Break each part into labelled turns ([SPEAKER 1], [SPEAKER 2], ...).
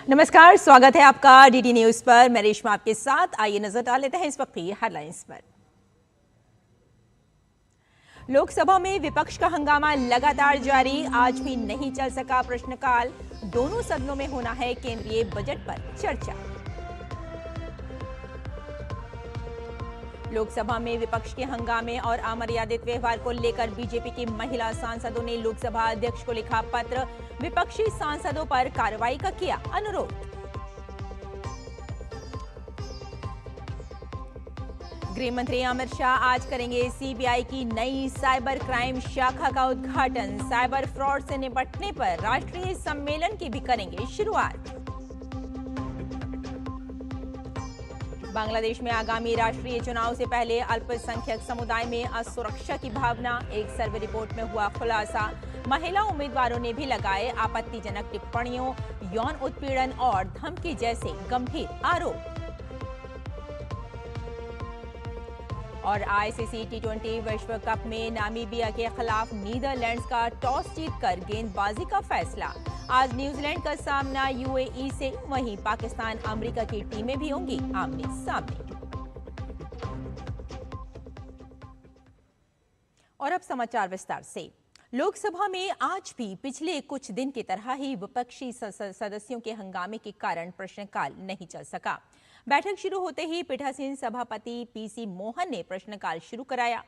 [SPEAKER 1] नमस्कार, स्वागत है आपका डीडी न्यूज पर। मैं रेशमा आपके साथ। आइए नजर डाल लेते हैं इस वक्त की हेडलाइंस पर। लोकसभा में विपक्ष का हंगामा लगातार जारी, आज भी नहीं चल सका प्रश्नकाल। दोनों सदनों में होना है केंद्रीय बजट पर चर्चा। लोकसभा में विपक्ष के हंगामे और अमर्यादित व्यवहार को लेकर बीजेपी की महिला सांसदों ने लोकसभा अध्यक्ष को लिखा पत्र। विपक्षी सांसदों पर कार्रवाई का किया अनुरोध। गृह मंत्री अमित शाह आज करेंगे सीबीआई की नई साइबर क्राइम शाखा का उद्घाटन। साइबर फ्रॉड से निपटने पर राष्ट्रीय सम्मेलन की भी करेंगे शुरुआत। बांग्लादेश में आगामी राष्ट्रीय चुनाव से पहले अल्पसंख्यक समुदाय में असुरक्षा की भावना, एक सर्वे रिपोर्ट में हुआ खुलासा। महिला उम्मीदवारों ने भी लगाए आपत्तिजनक टिप्पणियों, यौन उत्पीड़न और धमकी जैसे गंभीर आरोप। और आईसीसी टी20 विश्व कप में नामीबिया के खिलाफ नीदरलैंड्स का टॉस जीतकर गेंदबाजी का फैसला। आज न्यूजीलैंड का सामना यूएई से, वहीं पाकिस्तान अमेरिका की टीमें भी होंगी आमने सामने। और अब समाचार विस्तार से। लोकसभा में आज भी पिछले कुछ दिन की तरह ही विपक्षी सदस्यों के हंगामे के कारण प्रश्नकाल नहीं चल सका। बैठक शुरू होते ही पीठासीन सभापति पीसी मोहन ने प्रश्नकाल शुरू कराया।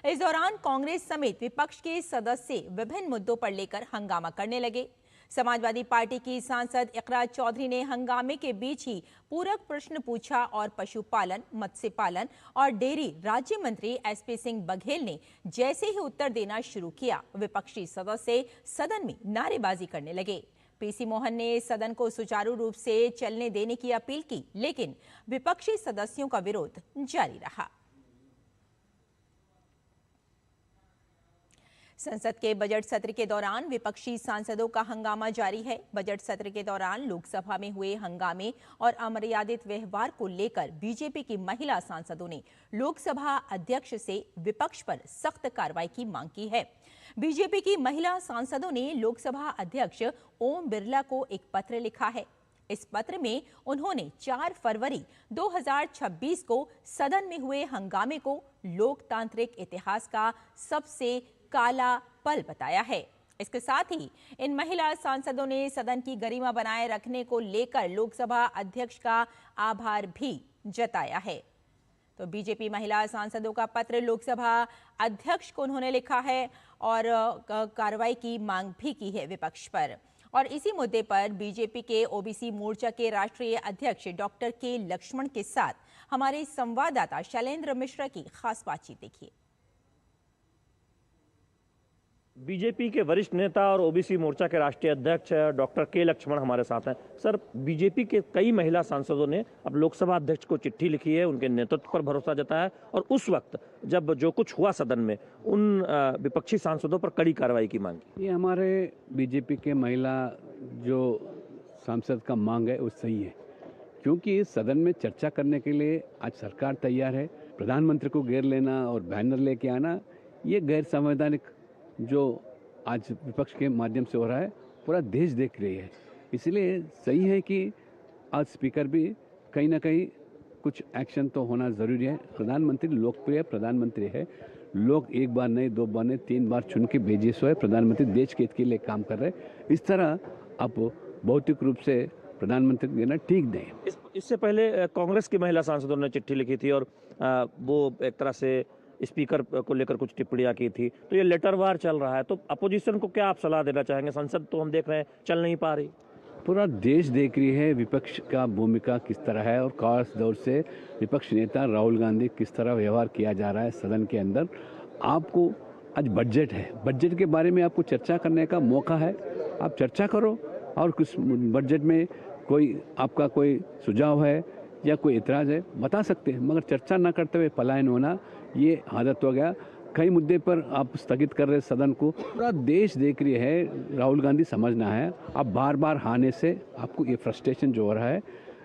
[SPEAKER 1] इस दौरान कांग्रेस समेत विपक्ष के सदस्य विभिन्न मुद्दों पर लेकर हंगामा करने लगे। समाजवादी पार्टी की सांसद इकरा चौधरी ने हंगामे के बीच ही पूरक प्रश्न पूछा और पशुपालन, मत्स्य पालन और डेयरी राज्य मंत्री एसपी सिंह बघेल ने जैसे ही उत्तर देना शुरू किया, विपक्षी सदस्य सदन में नारेबाजी करने लगे। पीसी मोहन ने सदन को सुचारू रूप से चलने देने की अपील की, लेकिन विपक्षी सदस्यों का विरोध जारी रहा। संसद के बजट सत्र के दौरान विपक्षी सांसदों का हंगामा जारी है। बजट सत्र के दौरान लोकसभा में हुए हंगामे और अमर्यादित व्यवहार को लेकर बीजेपी की महिला सांसदों ने लोकसभा अध्यक्ष से विपक्ष पर सख्त कार्रवाई की मांग की है। बीजेपी की महिला सांसदों ने लोकसभा अध्यक्ष ओम बिरला को एक पत्र लिखा है। इस पत्र में उन्होंने 4 फरवरी 2026 को सदन में हुए हंगामे को लोकतांत्रिक इतिहास का सबसे काला पल बताया है। इसके साथ ही इन महिला सांसदों ने सदन की गरिमा बनाए रखने को लेकर लोकसभा अध्यक्ष का आभार भी जताया है। तो बीजेपी महिला सांसदों का पत्र लोकसभा अध्यक्ष को उन्होंने लिखा है और कार्रवाई की मांग भी की है विपक्ष पर। और इसी मुद्दे पर बीजेपी के ओबीसी मोर्चा के राष्ट्रीय अध्यक्ष डॉक्टर के लक्ष्मण के साथ हमारे संवाददाता शैलेंद्र मिश्रा की खास बातचीत देखिए।
[SPEAKER 2] बीजेपी के वरिष्ठ नेता और ओबीसी मोर्चा के राष्ट्रीय अध्यक्ष डॉक्टर के लक्ष्मण हमारे साथ हैं। सर, बीजेपी के कई महिला सांसदों ने अब लोकसभा अध्यक्ष को चिट्ठी लिखी है, उनके नेतृत्व पर भरोसा जताया और उस वक्त जब जो कुछ हुआ सदन में, उन विपक्षी सांसदों पर कड़ी कार्रवाई की मांग की।
[SPEAKER 3] ये हमारे बीजेपी के महिला जो सांसद का मांग है वो सही है, क्योंकि सदन में चर्चा करने के लिए आज सरकार तैयार है। प्रधानमंत्री को घेर लेना और बैनर लेके आना, ये गैर संवैधानिक जो आज विपक्ष के माध्यम से हो रहा है, पूरा देश देख रही है। इसलिए सही है कि आज स्पीकर भी कहीं ना कहीं कुछ एक्शन तो होना ज़रूरी है। प्रधानमंत्री लोकप्रिय प्रधानमंत्री है, लोग एक बार नहीं, 2 बार नहीं, 3 बार चुन के भेजे सो है। प्रधानमंत्री देश के हित के लिए काम कर रहे हैं। इस तरह आप भौतिक रूप से प्रधानमंत्री देना ठीक नहीं।
[SPEAKER 2] इससे पहले कांग्रेस की महिला सांसदों ने चिट्ठी लिखी थी और वो एक तरह से स्पीकर को लेकर कुछ टिप्पणियां की थी। तो ये लेटर वार चल रहा है, तो अपोजिशन को क्या आप सलाह देना चाहेंगे? संसद तो हम देख रहे हैं चल नहीं पा रही,
[SPEAKER 3] पूरा देश देख रही है विपक्ष का भूमिका किस तरह है और खास तौर से विपक्ष नेता राहुल गांधी किस तरह व्यवहार किया जा रहा है सदन के अंदर। आपको आज बजट है, बजट के बारे में आपको चर्चा करने का मौका है, आप चर्चा करो। और कुछ बजट में कोई आपका कोई सुझाव है या कोई इतराज़ है, बता सकते हैं, मगर चर्चा न करते हुए पलायन होना, ये आदत हो गया। कई मुद्दे पर आप स्थगित कर रहे सदन को, पूरा देश देख रही है। राहुल गांधी समझना है, आप बार बार हारने से आपको ये फ्रस्ट्रेशन जो हो रहा है,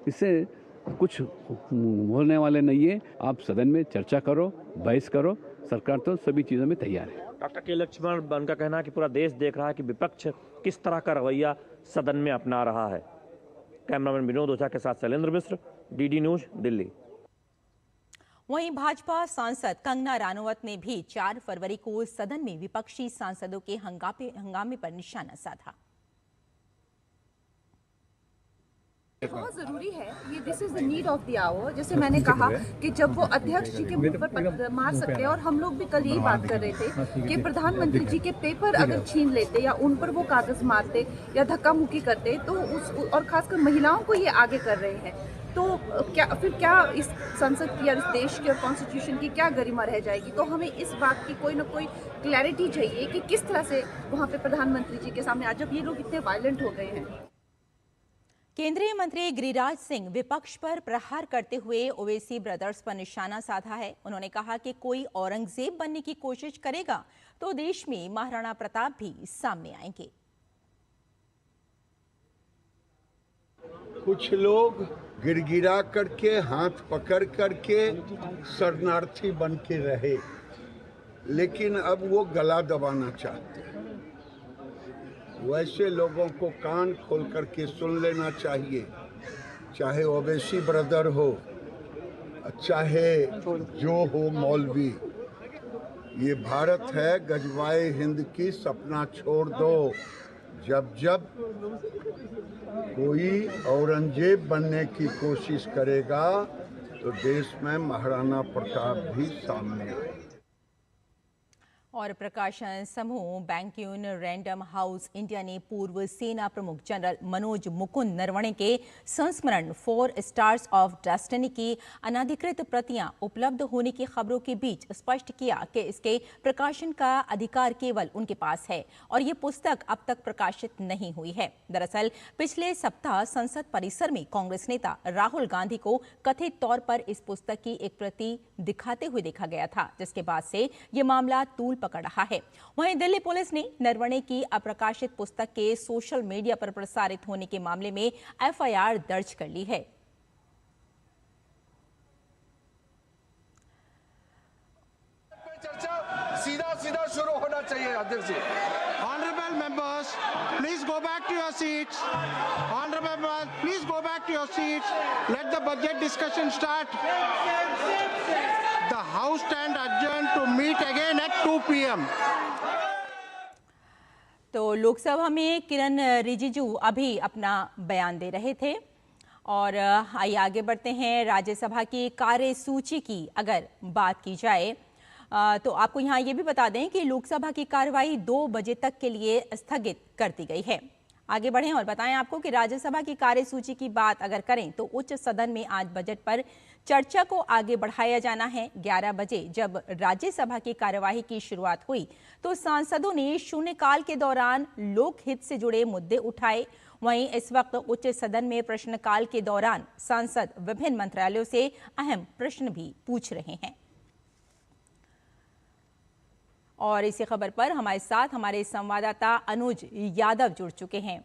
[SPEAKER 3] इससे कुछ बोलने वाले नहीं है। आप सदन में चर्चा करो, बहस करो, सरकार तो सभी चीज़ों में तैयार है।
[SPEAKER 2] डॉक्टर के लक्ष्मण, उनका कहना है कि पूरा देश देख रहा है कि विपक्ष किस तरह का रवैया सदन में अपना रहा है। कैमरामैन विनोद ओझा के साथ शैलेंद्र मिश्र, डीडी न्यूज, दिल्ली।
[SPEAKER 1] वहीं भाजपा सांसद कंगना रनौत ने भी 4 फरवरी को सदन में विपक्षी सांसदों के हंगामे पर निशाना साधा।
[SPEAKER 4] बहुत जरूरी है ये, this is the need of the hour. जैसे मैंने कहा कि जब वो अध्यक्ष जी के मुंह पर पत्थर मार सकते हैं, और हम लोग भी कल यही बात कर रहे थे कि प्रधानमंत्री जी के पेपर अगर छीन लेते या उन पर वो कागज मारते या धक्का मुक्की करते तो और खासकर महिलाओं को ये आगे कर रहे हैं, तो क्या इस संसद की या इस देश की और कॉन्स्टिट्यूशन की क्या गरिमा रह जाएगी। तो हमें इस बात की कोई ना कोई क्लैरिटी चाहिए कि किस तरह से वहाँ पे प्रधानमंत्री जी के सामने आज जब ये लोग इतने वायलेंट हो गए हैं।
[SPEAKER 1] केंद्रीय मंत्री गिरिराज सिंह विपक्ष पर प्रहार करते हुए ओवैसी ब्रदर्स पर निशाना साधा है। उन्होंने कहा कि कोई औरंगजेब बनने की कोशिश करेगा तो देश में महाराणा प्रताप भी सामने आएंगे।
[SPEAKER 5] कुछ लोग गिड़गिड़ा करके हाथ पकड़ करके शरणार्थी बन के रहे, लेकिन अब वो गला दबाना चाहते हैं। वैसे लोगों को कान खोल करके सुन लेना चाहिए, चाहे ओवैसी ब्रदर हो, चाहे जो हो मौलवी। ये भारत है, गजवाए हिंद की सपना छोड़ दो। जब जब कोई औरंगजेब बनने की कोशिश करेगा तो देश में महाराणा प्रताप भी सामने आएगा।
[SPEAKER 1] और प्रकाशन समूह बैंक्यून रैंडम हाउस इंडिया ने पूर्व सेना प्रमुख जनरल मनोज मुकुंद नरवणे के संस्मरण 4 स्टार्स ऑफ डेस्टिनी की अनधिकृत प्रतियां उपलब्ध होने की खबरों के बीच स्पष्ट किया कि इसके प्रकाशन का अधिकार केवल उनके पास है और ये पुस्तक अब तक प्रकाशित नहीं हुई है। दरअसल पिछले सप्ताह संसद परिसर में कांग्रेस नेता राहुल गांधी को कथित तौर पर इस पुस्तक की एक प्रति दिखाते हुए देखा गया था, जिसके बाद से ये मामला तूल पकड़ रहा है। वहीं दिल्ली पुलिस ने नरवणे की अप्रकाशित पुस्तक के सोशल मीडिया पर प्रसारित होने के मामले में एफआईआर दर्ज कर ली है।
[SPEAKER 6] चर्चा सीधा शुरू होना चाहिए। अध्यक्ष जी,
[SPEAKER 7] Honorable members, please go back to your seats. Honorable members, please go back to your seats. Let the budget discussion start. The House stand adjourned to meet again at 2 p.m.
[SPEAKER 1] तो लोकसभा में किरण रिजिजू अभी अपना बयान दे रहे थे और आइए आगे बढ़ते हैं। राज्यसभा की कार्यसूची की अगर बात की जाए तो आपको यहाँ ये भी बता दें कि लोकसभा की कार्यवाही 2 बजे तक के लिए स्थगित कर दी गई है। आगे बढ़ें और बताएं आपको कि राज्यसभा की कार्यसूची की बात अगर करें तो उच्च सदन में आज बजट पर चर्चा को आगे बढ़ाया जाना है। 11 बजे जब राज्यसभा की कार्यवाही की शुरुआत हुई तो सांसदों ने शून्यकाल के दौरान लोकहित से जुड़े मुद्दे उठाए। वहीं इस वक्त उच्च सदन में प्रश्नकाल के दौरान सांसद विभिन्न मंत्रालयों से अहम प्रश्न भी पूछ रहे हैं। और इसी खबर पर हमारे साथ हमारे संवाददाता अनुज यादव जुड़ चुके हैं।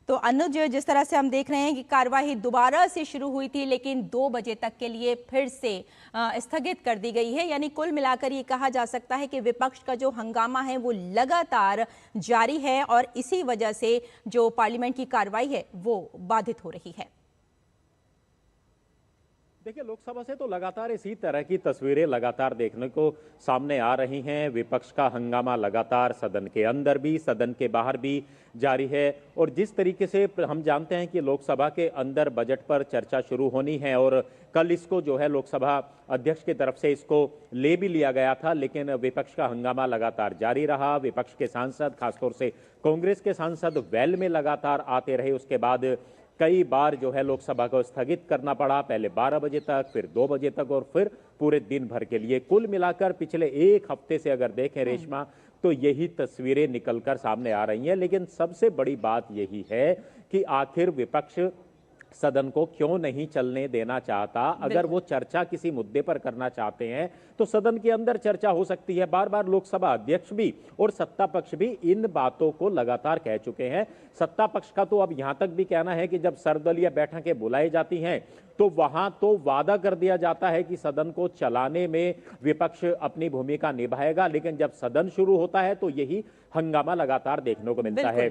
[SPEAKER 1] तो अनुज, जिस तरह से हम देख रहे हैं कि कार्यवाही दोबारा से शुरू हुई थी लेकिन 2 बजे तक के लिए फिर से स्थगित कर दी गई है, यानी कुल मिलाकर ये कहा जा सकता है कि विपक्ष का जो हंगामा है वो लगातार जारी है और इसी वजह से जो पार्लियामेंट की कार्यवाही है वो बाधित हो रही है।
[SPEAKER 8] देखिए, लोकसभा से तो लगातार इसी तरह की तस्वीरें लगातार देखने को सामने आ रही हैं। विपक्ष का हंगामा लगातार सदन के अंदर भी सदन के बाहर भी जारी है और जिस तरीके से हम जानते हैं कि लोकसभा के अंदर बजट पर चर्चा शुरू होनी है और कल इसको जो है लोकसभा अध्यक्ष की तरफ से इसको ले भी लिया गया था, लेकिन विपक्ष का हंगामा लगातार जारी रहा। विपक्ष के सांसद, खासतौर से कांग्रेस के सांसद वेल में लगातार आते रहे। उसके बाद कई बार जो है लोकसभा को स्थगित करना पड़ा, पहले 12 बजे तक, फिर 2 बजे तक और फिर पूरे दिन भर के लिए। कुल मिलाकर पिछले 1 हफ्ते से अगर देखें रेशमा तो यही तस्वीरें निकलकर सामने आ रही हैं। लेकिन सबसे बड़ी बात यही है कि आखिर विपक्ष सदन को क्यों नहीं चलने देना चाहता। अगर वो चर्चा किसी मुद्दे पर करना चाहते हैं तो सदन के अंदर चर्चा हो सकती है। बार बार लोकसभा अध्यक्ष भी और सत्ता पक्ष भी इन बातों को लगातार कह चुके हैं। सत्ता पक्ष का तो अब यहां तक भी कहना है कि जब सर्वदलीय बैठकें बुलाई जाती हैं तो वहां तो वादा कर दिया जाता है कि सदन को चलाने में विपक्ष अपनी भूमिका निभाएगा, लेकिन जब सदन शुरू होता है तो यही हंगामा लगातार देखने को मिलता है।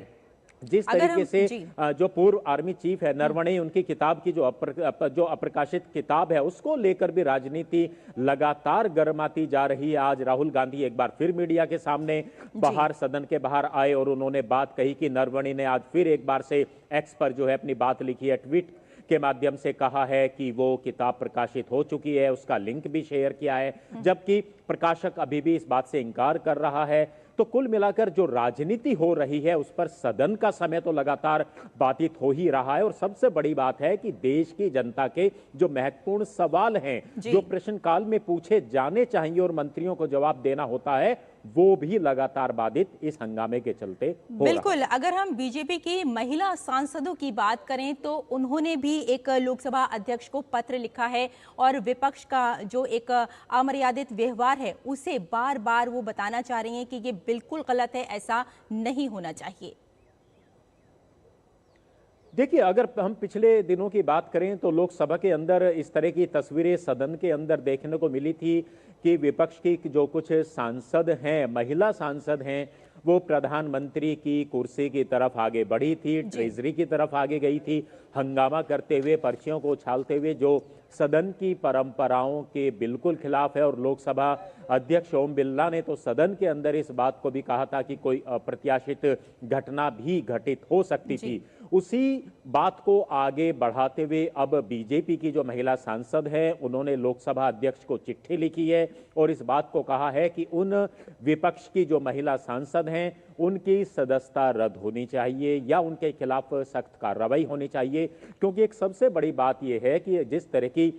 [SPEAKER 8] जिस तरीके से जो पूर्व आर्मी चीफ है नरवणे, उनकी किताब की जो अप्रकाशित किताब है उसको लेकर भी राजनीति लगातार गर्माती जा रही है। आज राहुल गांधी एक बार फिर मीडिया के सामने बाहर, सदन के बाहर आए और उन्होंने बात कही कि नरवणे ने आज फिर एक बार से एक्स पर जो है अपनी बात लिखी है, ट्वीट के माध्यम से कहा है कि वो किताब प्रकाशित हो चुकी है, उसका लिंक भी शेयर किया है, जबकि प्रकाशक अभी भी इस बात से इनकार कर रहा है। तो कुल मिलाकर जो राजनीति हो रही है उस पर सदन का समय तो लगातार बाधित हो ही रहा है। और सबसे बड़ी बात है कि देश की जनता के जो महत्वपूर्ण सवाल हैं, जो प्रश्नकाल में पूछे जाने चाहिए और मंत्रियों को जवाब देना होता है, वो भी लगातार बाधित इस हंगामे के चलते हो
[SPEAKER 1] बिल्कुल। अगर हम बीजेपी की महिला सांसदों की बात करें तो उन्होंने भी एक लोकसभा अध्यक्ष को पत्र लिखा है और विपक्ष का जो एक अमर्यादित व्यवहार है उसे बार बार वो बताना चाह रही हैं कि ये बिल्कुल गलत है, ऐसा नहीं होना चाहिए।
[SPEAKER 8] देखिए, अगर हम पिछले दिनों की बात करें तो लोकसभा के अंदर इस तरह की तस्वीरें सदन के अंदर देखने को मिली थी कि विपक्ष की जो कुछ सांसद हैं, महिला सांसद हैं, वो प्रधानमंत्री की कुर्सी की तरफ आगे बढ़ी थी, ट्रेजरी की तरफ आगे गई थी, हंगामा करते हुए, पर्चियों को उछालते हुए, जो सदन की परंपराओं के बिल्कुल खिलाफ है। और लोकसभा अध्यक्ष ओम बिरला ने तो सदन के अंदर इस बात को भी कहा था कि कोई अप्रत्याशित घटना भी घटित हो सकती थी। उसी बात को आगे बढ़ाते हुए अब बीजेपी की जो महिला सांसद है उन्होंने लोकसभा अध्यक्ष को चिट्ठी लिखी है और इस बात को कहा है कि उन विपक्ष की जो महिला सांसद हैं उनकी सदस्यता रद्द होनी चाहिए या उनके खिलाफ सख्त कार्रवाई होनी चाहिए। क्योंकि एक सबसे बड़ी बात यह है कि जिस तरह की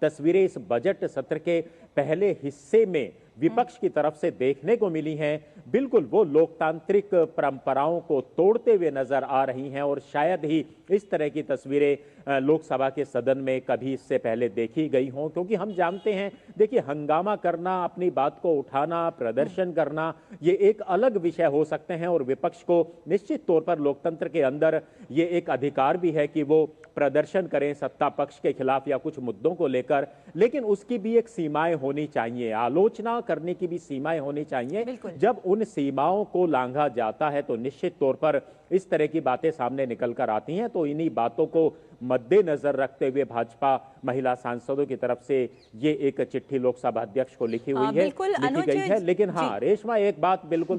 [SPEAKER 8] तस्वीरें इस बजट सत्र के पहले हिस्से में विपक्ष की तरफ से देखने को मिली हैं, बिल्कुल वो लोकतांत्रिक परंपराओं को तोड़ते हुए नजर आ रही हैं और शायद ही इस तरह की तस्वीरें लोकसभा के सदन में कभी इससे पहले देखी गई हों। क्योंकि हम जानते हैं, देखिए, हंगामा करना, अपनी बात को उठाना, प्रदर्शन करना, ये एक अलग विषय हो सकते हैं और विपक्ष को निश्चित तौर पर लोकतंत्र के अंदर ये एक अधिकार भी है कि वो प्रदर्शन करें सत्ता पक्ष के खिलाफ या कुछ मुद्दों को लेकर, लेकिन उसकी भी एक सीमाएं होनी चाहिए, आलोचना करने की भी सीमाएं होनी चाहिए। जब उन सीमाओं को लांघा जाता है तो निश्चित तौर पर इस तरह की बातें सामने निकल कर आती हैं। तो इन्हीं बातों को मद्देनजर रखते हुए भाजपा महिला सांसदों की तरफ से ये एक चिट्ठी लोकसभा अध्यक्ष को लिखी हुई है, लिखी गई है। लेकिन हाँ रेशमा, एक बात बिल्कुल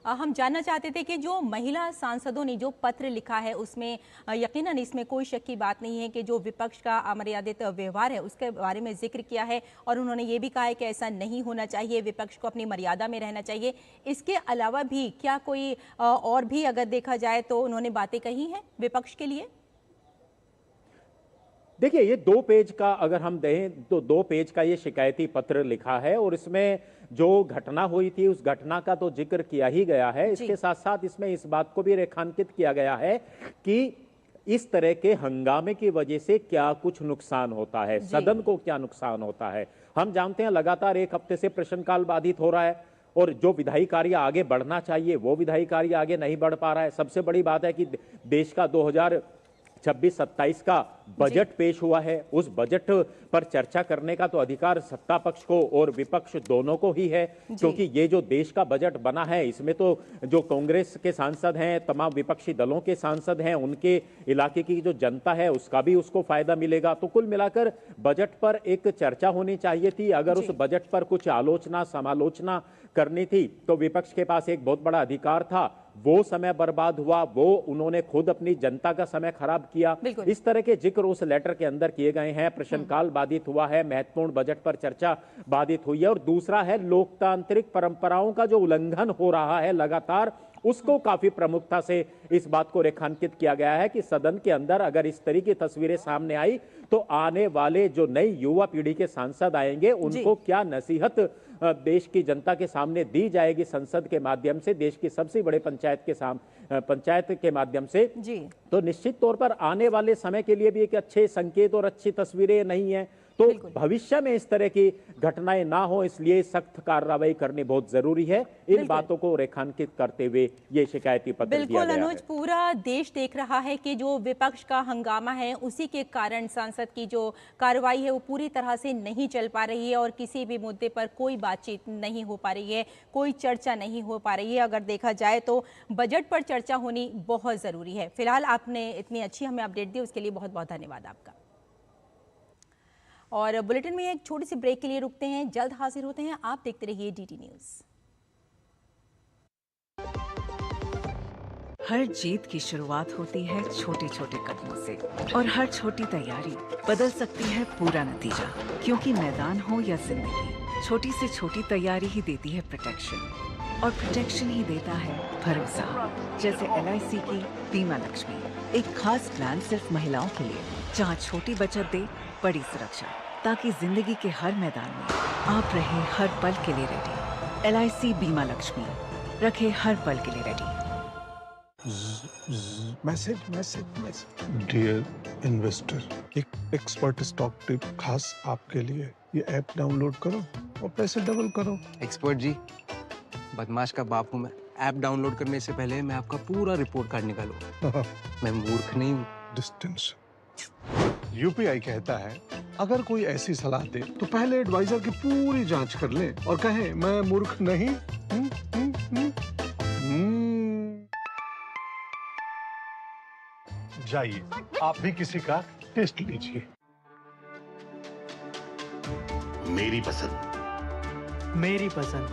[SPEAKER 1] हम जानना चाहते थे कि जो महिला सांसदों ने जो पत्र लिखा है उसमें यकीनन इसमें कोई शक की बात नहीं है कि जो विपक्ष का अमर्यादित व्यवहार है उसके बारे में जिक्र किया है और उन्होंने ये भी कहा है कि ऐसा नहीं होना चाहिए, विपक्ष को अपनी मर्यादा में रहना चाहिए। इसके अलावा भी क्या कोई और भी अगर देखा जाए तो उन्होंने बातें कही हैं विपक्ष के लिए?
[SPEAKER 8] देखिए, ये 2 पेज का अगर हम दें तो 2 पेज का ये शिकायती पत्र लिखा है और इसमें जो घटना हुई थी उस घटना का तो जिक्र किया ही गया है। इसके साथ साथ इसमें इस बात को भी रेखांकित किया गया है कि इस तरह के हंगामे की वजह से क्या कुछ नुकसान होता है, सदन को क्या नुकसान होता है। हम जानते हैं लगातार 1 हफ्ते से प्रश्नकाल बाधित हो रहा है और जो विधायी कार्य आगे बढ़ना चाहिए वो विधायी कार्य आगे नहीं बढ़ पा रहा है। सबसे बड़ी बात है कि देश का 2026-27 का बजट पेश हुआ है, उस बजट पर चर्चा करने का तो अधिकार सत्ता पक्ष को और विपक्ष दोनों को ही है। क्योंकि ये जो देश का बजट बना है इसमें तो जो कांग्रेस के सांसद हैं, तमाम विपक्षी दलों के सांसद हैं, उनके इलाके की जो जनता है उसका भी उसको फायदा मिलेगा। तो कुल मिलाकर बजट पर एक चर्चा होनी चाहिए थी। अगर उस बजट पर कुछ आलोचना समालोचना करनी थी तो विपक्ष के पास एक बहुत बड़ा अधिकार था, वो समय बर्बाद हुआ, वो उन्होंने खुद अपनी जनता का समय खराब किया। इस तरह के जिक्र उस लेटर के अंदर किए गए हैं। प्रश्नकाल बाधित हुआ है, महत्वपूर्ण बजट पर चर्चा बाधित हुई है और दूसरा है लोकतांत्रिक परंपराओं का जो उल्लंघन हो रहा है लगातार, उसको काफी प्रमुखता से इस बात को रेखांकित किया गया है कि सदन के अंदर अगर इस तरह की तस्वीरें सामने आई तो आने वाले जो नई युवा पीढ़ी के सांसद आएंगे उनको क्या नसीहत देश की जनता के सामने दी जाएगी संसद के माध्यम से, देश की सबसे बड़े पंचायत के माध्यम से। तो निश्चित तौर पर आने वाले समय के लिए भी एक अच्छे संकेत और अच्छी तस्वीरें नहीं है। तो भविष्य में इस तरह की घटनाएं ना हो, इसलिए सख्त कार्रवाई करनी बहुत जरूरी है। इन बातों को रेखांकित करते हुए ये शिकायती पत्र दिया गया है।
[SPEAKER 1] बिल्कुल अनुज, पूरा देश देख रहा है कि जो विपक्ष का हंगामा है उसी के कारण सांसद की जो कार्रवाई है वो पूरी तरह से नहीं चल पा रही है और किसी भी मुद्दे पर कोई बातचीत नहीं हो पा रही है, कोई चर्चा नहीं हो पा रही है। अगर देखा जाए तो बजट पर चर्चा होनी बहुत जरूरी है। फिलहाल आपने इतनी अच्छी हमें अपडेट दी, उसके लिए बहुत बहुत धन्यवाद आपका। और बुलेटिन में एक छोटी सी ब्रेक के लिए रुकते हैं, जल्द हाजिर होते हैं। आप देखते रहिए डीटी न्यूज।
[SPEAKER 9] हर जीत की शुरुआत होती है छोटे छोटे कदमों से और हर छोटी तैयारी बदल सकती है पूरा नतीजा। क्योंकि मैदान हो या जिंदगी, छोटी से छोटी तैयारी ही देती है प्रोटेक्शन और प्रोटेक्शन ही देता है भरोसा। जैसे LIC की बीमा लक्ष्मी, एक खास प्लान सिर्फ महिलाओं के लिए जहां छोटी बचत दे बड़ी सुरक्षा, ताकि जिंदगी के हर मैदान में आप रहे हर पल के लिए रेडी। LIC बीमा लक्ष्मी, रखे हर पल के लिए रेडी।
[SPEAKER 10] मैसेज डियर इन्वेस्टर, एक एक्सपर्ट स्टॉक टिप खास आपके लिए। ये ऐप डाउनलोड करो और पैसे डबल करो।
[SPEAKER 11] एक्सपर्ट जी, बदमाश का बाप हूँ मैं। ऐप डाउनलोड करने से पहले मैं आपका पूरा रिपोर्ट कार्ड निकालूं। मैं मूर्ख नहीं हूँ।
[SPEAKER 10] डिस्टेंस UPI कहता है अगर कोई ऐसी सलाह दे तो पहले एडवाइजर की पूरी जांच कर ले और कहे मैं मूर्ख नहीं। जाइए, आप भी किसी का टेस्ट लीजिए।
[SPEAKER 12] मेरी पसंद,
[SPEAKER 13] मेरी पसंद,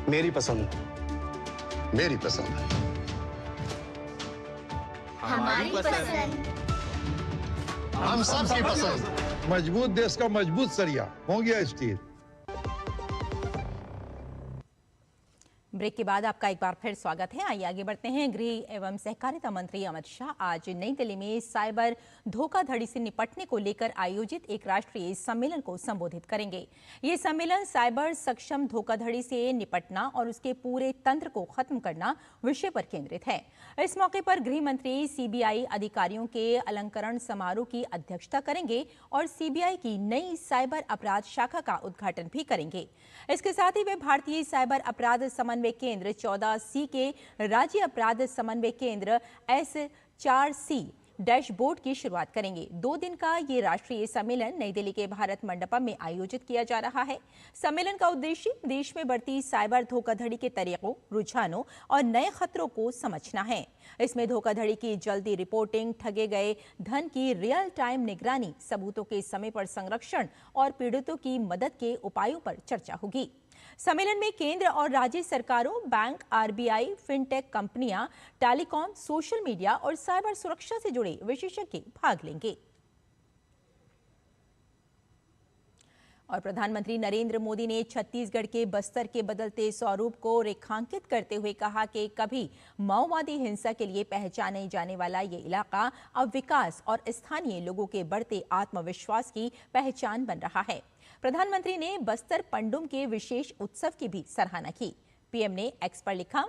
[SPEAKER 12] मेरी पसंद, मेरी पसंद,
[SPEAKER 14] हमारी पसंद,
[SPEAKER 12] हम सबकी पसंद।
[SPEAKER 6] मजबूत देश का मजबूत सरिया हो गया स्टील।
[SPEAKER 1] ब्रेक के बाद आपका एक बार फिर स्वागत है। आइए आगे बढ़ते हैं। गृह एवं सहकारिता मंत्री अमित शाह आज नई दिल्ली में साइबर धोखाधड़ी से निपटने को लेकर आयोजित एक राष्ट्रीय सम्मेलन को संबोधित करेंगे। ये सम्मेलन साइबर सक्षम धोखाधड़ी से निपटना और उसके पूरे तंत्र को खत्म करना विषय पर केंद्रित है। इस मौके पर गृह मंत्री CBI अधिकारियों के अलंकरण समारोह की अध्यक्षता करेंगे और CBI की नई साइबर अपराध शाखा का उद्घाटन भी करेंगे। इसके साथ ही वे भारतीय साइबर अपराध समन्वय केंद्र 14C के राज्य अपराध समन्वय केंद्र S4C डैशबोर्ड की शुरुआत करेंगे। 2 दिन का ये राष्ट्रीय सम्मेलन नई दिल्ली के भारत मंडपम में आयोजित किया जा रहा है। सम्मेलन का उद्देश्य देश में बढ़ती साइबर धोखाधड़ी के तरीकों, रुझानों और नए खतरों को समझना है। इसमें धोखाधड़ी की जल्दी रिपोर्टिंग, ठगे गए धन की रियल टाइम निगरानी, सबूतों के समय पर संरक्षण और पीड़ितों की मदद के उपायों पर चर्चा होगी। सम्मेलन में केंद्र और राज्य सरकारों, बैंक, RBI, फिनटेक कंपनियां, टेलीकॉम, सोशल मीडिया और साइबर सुरक्षा से जुड़े विशेषज्ञ भाग लेंगे। और प्रधानमंत्री नरेंद्र मोदी ने छत्तीसगढ़ के बस्तर के बदलते स्वरूप को रेखांकित करते हुए कहा कि कभी माओवादी हिंसा के लिए पहचाने जाने वाला ये इलाका अब विकास और स्थानीय लोगों के बढ़ते आत्मविश्वास की पहचान बन रहा है। प्रधानमंत्री ने बस्तर पंडुम के विशेष उत्सव की भी सराहना की। PM ने X पर लिखा,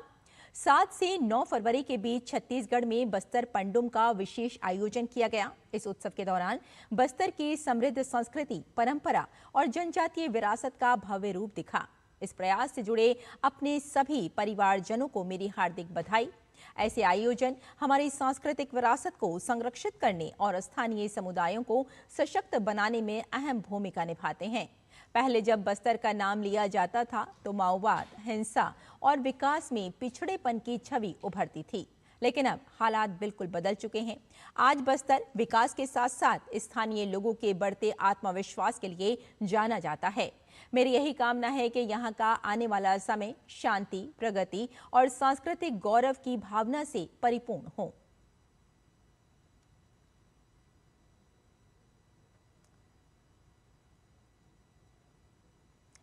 [SPEAKER 1] 7 से 9 फरवरी के बीच छत्तीसगढ़ में बस्तर पंडुम का विशेष आयोजन किया गया। इस उत्सव के दौरान बस्तर की समृद्ध संस्कृति, परंपरा और जनजातीय विरासत का भव्य रूप दिखा। इस प्रयास से जुड़े अपने सभी परिवारजनों को मेरी हार्दिक बधाई। ऐसे आयोजन हमारी सांस्कृतिक विरासत को संरक्षित करने और स्थानीय समुदायों को सशक्त बनाने में अहम भूमिका निभाते हैं। पहले जब बस्तर का नाम लिया जाता था तो माओवाद, हिंसा और विकास में पिछड़ेपन की छवि उभरती थी, लेकिन अब हालात बिल्कुल बदल चुके हैं। आज बस्तर विकास के साथ साथ स्थानीय लोगों के बढ़ते आत्मविश्वास के लिए जाना जाता है। मेरी यही कामना है कि यहाँ का आने वाला समय शांति, प्रगति और सांस्कृतिक गौरव की भावना से परिपूर्ण हो।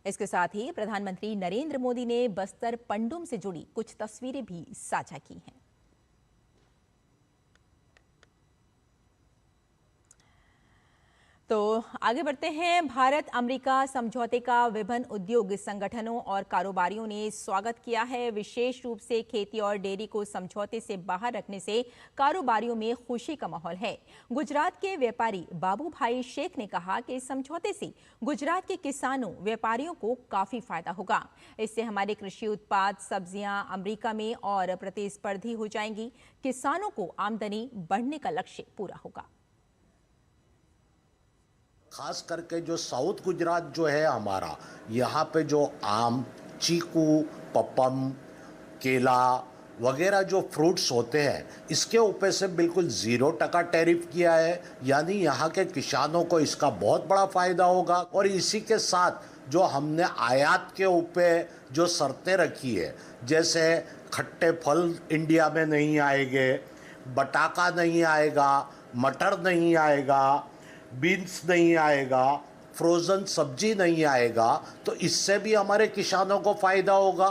[SPEAKER 1] इसके साथ ही प्रधानमंत्री नरेंद्र मोदी ने बस्तर पंडुम से जुड़ी कुछ तस्वीरें भी साझा की हैं। तो आगे बढ़ते हैं। भारत अमेरिका समझौते का विभिन्न उद्योग संगठनों और कारोबारियों ने स्वागत किया है। विशेष रूप से खेती और डेयरी को समझौते से बाहर रखने से कारोबारियों में खुशी का माहौल है। गुजरात के व्यापारी बाबू भाई शेख ने कहा कि इस समझौते से गुजरात के किसानों व्यापारियों को काफी फायदा होगा। इससे हमारे कृषि उत्पाद सब्जियां अमेरिका में और प्रतिस्पर्धी हो जाएंगी। किसानों को आमदनी बढ़ने का लक्ष्य पूरा होगा।
[SPEAKER 13] खास करके जो साउथ गुजरात जो है हमारा, यहाँ पे जो आम, चीकू, पपम, केला वगैरह जो फ्रूट्स होते हैं, इसके ऊपर से बिल्कुल 0% टैरिफ किया है। यानी यहाँ के किसानों को इसका बहुत बड़ा फ़ायदा होगा। और इसी के साथ जो हमने आयात के ऊपर जो शर्तें रखी है, जैसे खट्टे फल इंडिया में नहीं आएंगे, बटाका नहीं आएगा, मटर नहीं आएगा, बीन्स नहीं आएगा, फ्रोजन सब्जी नहीं आएगा, तो इससे भी हमारे किसानों को फायदा होगा।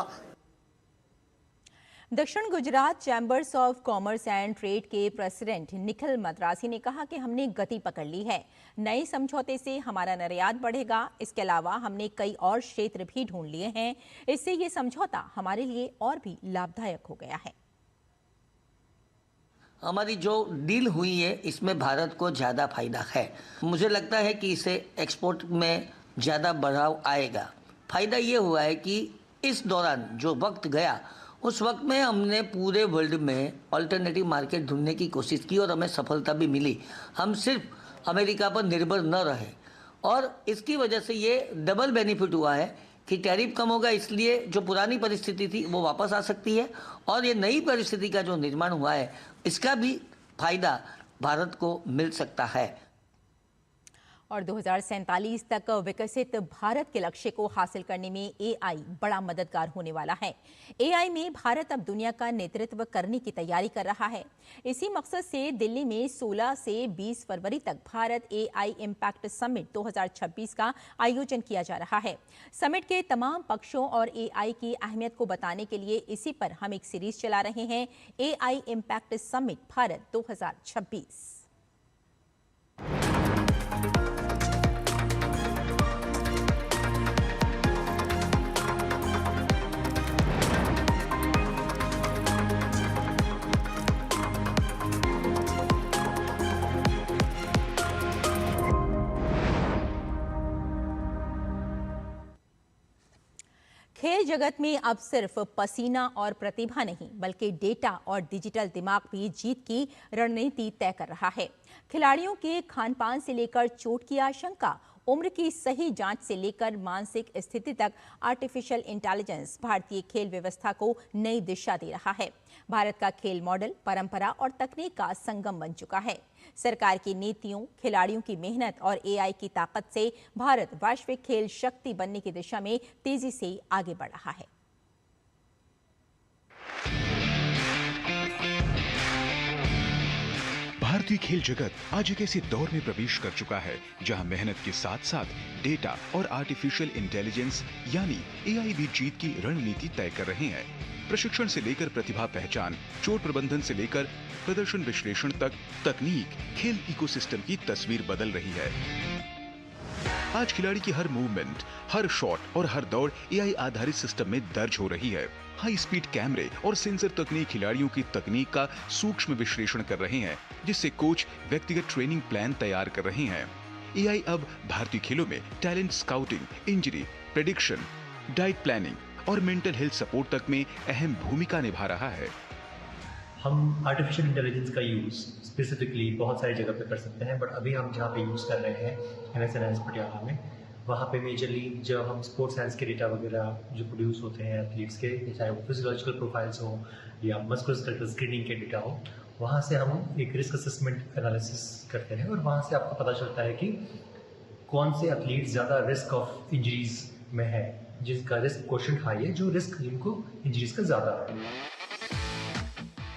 [SPEAKER 1] दक्षिण Gujarat chambers of commerce and trade के प्रेसिडेंट निखिल मद्रासी ने कहा कि हमने गति पकड़ ली है। नए समझौते से हमारा निर्यात बढ़ेगा। इसके अलावा हमने कई और क्षेत्र भी ढूंढ लिए हैं। इससे ये समझौता हमारे लिए और भी लाभदायक हो गया है।
[SPEAKER 15] हमारी जो डील हुई है इसमें भारत को ज़्यादा फायदा है। मुझे लगता है कि इसे एक्सपोर्ट में ज़्यादा बढ़ाव आएगा। फ़ायदा ये हुआ है कि इस दौरान जो वक्त गया, उस वक्त में हमने पूरे वर्ल्ड में अल्टरनेटिव मार्केट ढूंढने की कोशिश की और हमें सफलता भी मिली। हम सिर्फ अमेरिका पर निर्भर न रहे और इसकी वजह से ये डबल बेनिफिट हुआ है कि टैरिफ कम होगा, इसलिए जो पुरानी परिस्थिति थी वो वापस आ सकती है और ये नई परिस्थिति का जो निर्माण हुआ है इसका भी फायदा भारत को मिल सकता है।
[SPEAKER 1] और 2047 तक विकसित भारत के लक्ष्य को हासिल करने में एआई बड़ा मददगार होने वाला है। एआई में भारत अब दुनिया का नेतृत्व करने की तैयारी कर रहा है। इसी मकसद से दिल्ली में 16 से 20 फरवरी तक भारत एआई इम्पैक्ट समिट 2026 का आयोजन किया जा रहा है। समिट के तमाम पक्षों और एआई की अहमियत को बताने के लिए इसी पर हम एक सीरीज चला रहे हैं, एआई इम्पैक्ट समिट भारत 2026। खेल जगत में अब सिर्फ पसीना और प्रतिभा नहीं, बल्कि डेटा और डिजिटल दिमाग भी जीत की रणनीति तय कर रहा है। खिलाड़ियों के खानपान से लेकर चोट की आशंका, उम्र की सही जांच से लेकर मानसिक स्थिति तक आर्टिफिशियल इंटेलिजेंस भारतीय खेल व्यवस्था को नई दिशा दे रहा है। भारत का खेल मॉडल परंपरा और तकनीक का संगम बन चुका है। सरकार की नीतियों, खिलाड़ियों की मेहनत और एआई की ताकत से भारत वैश्विक खेल शक्ति बनने की दिशा में तेजी से आगे बढ़ रहा है।
[SPEAKER 16] भारतीय खेल जगत आज एक ऐसे दौर में प्रवेश कर चुका है जहां मेहनत के साथ साथ डेटा और आर्टिफिशियल इंटेलिजेंस यानी एआई भी जीत की रणनीति तय कर रहे हैं। प्रशिक्षण से लेकर प्रतिभा पहचान, चोट प्रबंधन से लेकर प्रदर्शन विश्लेषण तक तकनीक खेल इकोसिस्टम की तस्वीर बदल रही है। आज खिलाड़ी की हर मूवमेंट, हर शॉट और हर दौड़ एआई आधारित सिस्टम में दर्ज हो रही है। हाई स्पीड कैमरे और सेंसर तकनीक खिलाड़ियों की तकनीक का सूक्ष्म विश्लेषण कर रहे हैं, जिससे कोच व्यक्तिगत ट्रेनिंग प्लान तैयार कर रहे हैं। एआई अब भारतीय खेलों में talent scouting, injury prediction, diet planning और मेंटल हेल्थ सपोर्ट तक में अहम भूमिका निभा रहा है।
[SPEAKER 17] हम आर्टिफिशियल इंटेलिजेंस का यूज़ स्पेसिफिकली बहुत सारी जगह पे कर सकते हैं, बट अभी हम जहाँ पे यूज़ कर रहे हैं NSNS पटियाला में, वहाँ पे मेजरली जब हम स्पोर्ट्स साइंस के डेटा वगैरह जो प्रोड्यूस होते हैं एथलीट्स के, चाहे वो फिजियोलॉजिकल प्रोफाइल्स हो या मस्कुलोस्केलेटल स्क्रीनिंग के डेटा हो, वहाँ से हम एक रिस्क असेसमेंट एनालिसिस करते हैं और वहाँ से आपको पता चलता है कि कौन से एथलीट ज़्यादा रिस्क ऑफ इंजरीज में है, जिसका रिस्क क्वोशिएंट हाई है, जो रिस्क जिनको इंजरीज का ज़्यादा है।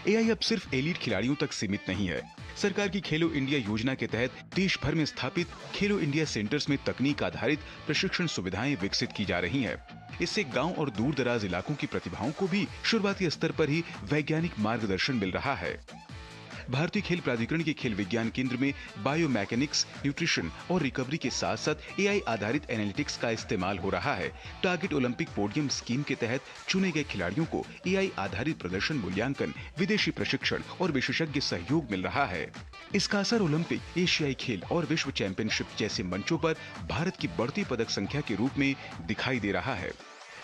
[SPEAKER 16] एआई अब सिर्फ एलीट खिलाड़ियों तक सीमित नहीं है। सरकार की खेलो इंडिया योजना के तहत देश भर में स्थापित खेलो इंडिया सेंटर्स में तकनीक आधारित प्रशिक्षण सुविधाएं विकसित की जा रही हैं। इससे गांव और दूर दराज इलाकों की प्रतिभाओं को भी शुरुआती स्तर पर ही वैज्ञानिक मार्गदर्शन मिल रहा है। भारतीय खेल प्राधिकरण के खेल विज्ञान केंद्र में बायो मैकेनिक्स, न्यूट्रिशन और रिकवरी के साथ साथ एआई आधारित एनालिटिक्स का इस्तेमाल हो रहा है। टारगेट ओलंपिक पोडियम स्कीम के तहत चुने गए खिलाड़ियों को एआई आधारित प्रदर्शन मूल्यांकन, विदेशी प्रशिक्षण और विशेषज्ञ सहयोग मिल रहा है। इसका असर ओलंपिक, एशियाई खेल और विश्व चैंपियनशिप जैसे मंचों पर भारत की बढ़ती पदक संख्या के रूप में दिखाई दे रहा है।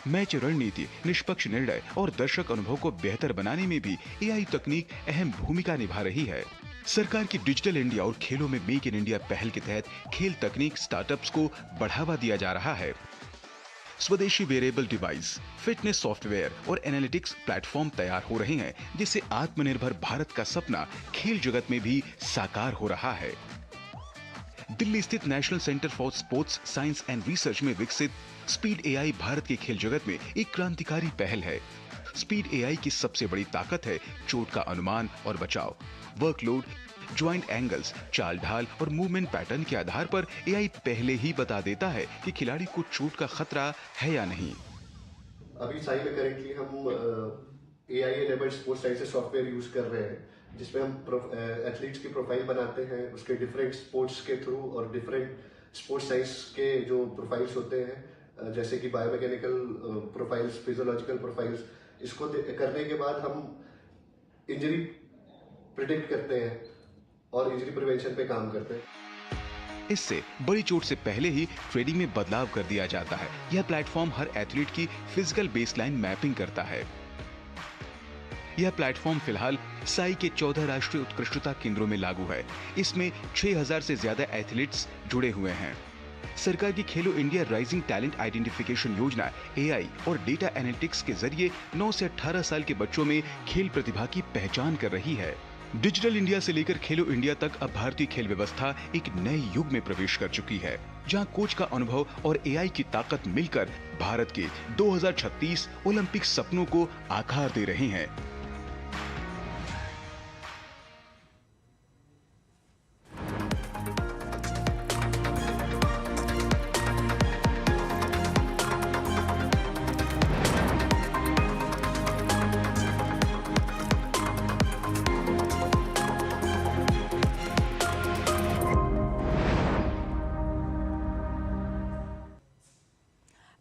[SPEAKER 16] मैच रणनीति, निष्पक्ष निर्णय और दर्शक अनुभव को बेहतर बनाने में भी एआई तकनीक अहम भूमिका निभा रही है। सरकार की डिजिटल इंडिया और खेलों में मेक इन इंडिया पहल के तहत खेल तकनीक स्टार्टअप्स को बढ़ावा दिया जा रहा है। स्वदेशी वेरेबल डिवाइस, फिटनेस सॉफ्टवेयर और एनालिटिक्स प्लेटफॉर्म तैयार हो रहे हैं, जिससे आत्मनिर्भर भारत का सपना खेल जगत में भी साकार हो रहा है। दिल्ली स्थित national centre for sports science and research में विकसित स्पीड एआई भारत के खेल जगत में एक क्रांतिकारी पहल है। स्पीड एआई की सबसे बड़ी ताकत है चोट का अनुमान और बचाव। वर्कलोड, ज्वाइंट एंगल्स, चाल ढाल और मूवमेंट पैटर्न के आधार पर एआई पहले ही बता देता है कि खिलाड़ी को चोट का खतरा है या नहीं।
[SPEAKER 18] अभी साई में करेंटली हम AI enabled sports science software use कर रहे हैं, जिसमें हम एथलीट्स की प्रोफाइल बनाते हैं, उसके डिफरेंट स्पोर्ट्स के थ्रू और डिफरेंट स्पोर्ट्स साइंस के जो प्रोफाइल्स होते हैं, जैसे कि बायोमैकेनिकल प्रोफाइल्स, फिजियोलॉजिकल प्रोफाइल्स, इसको करने के बाद हम इंजरी प्रिडिक्ट करते हैं और इंजरी प्रिवेंशन पे काम करते हैं।
[SPEAKER 16] इससे बड़ी चोट से पहले ही ट्रेनिंग में बदलाव कर दिया जाता है। यह प्लेटफॉर्म हर एथलीट की फिजिकल बेसलाइन मैपिंग करता है। यह प्लेटफॉर्म फिलहाल साई के 14 राष्ट्रीय उत्कृष्टता केंद्रों में लागू है। इसमें 6000 से ज्यादा एथलीट्स जुड़े हुए हैं। सरकार की खेलो इंडिया राइजिंग टैलेंट आइडेंटिफिकेशन योजना एआई और डेटा एनालिटिक्स के जरिए 9 से 18 साल के बच्चों में खेल प्रतिभा की पहचान कर रही है। डिजिटल इंडिया से लेकर खेलो इंडिया तक अब भारतीय खेल व्यवस्था एक नए युग में प्रवेश कर चुकी है, जहां कोच का अनुभव और एआई की ताकत मिलकर भारत के 2036 ओलंपिक सपनों को आकार दे रहे हैं।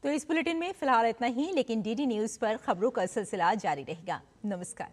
[SPEAKER 1] तो इस बुलेटिन में फिलहाल इतना ही, लेकिन डीडी न्यूज पर खबरों का सिलसिला जारी रहेगा। नमस्कार।